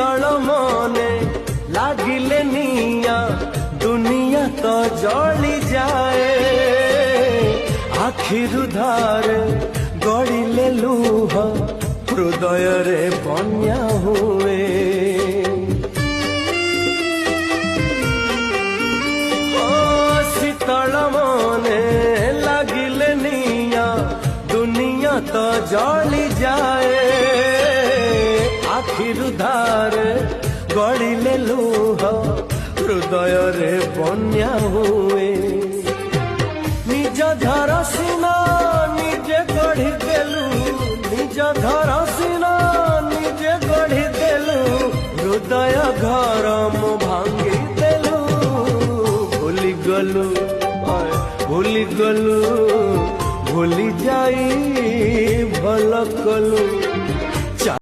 शीतल मने लागिले निया दुनिया तो जली जाए आखिरु धार गड़िले लुह हृदय रे बन्या हुए शीतल मने लागिले निया दुनिया तो जली जाए आखिरु धार गड़िले लुह हृदय रे बन्या हुए निज घर सीना निजे गढ़ी देलु निज घर सीना निजे गढ़ी देलु हृदय घर मो भांगी देलु भूली गलु भूली गलु भूली जाई भल कलु।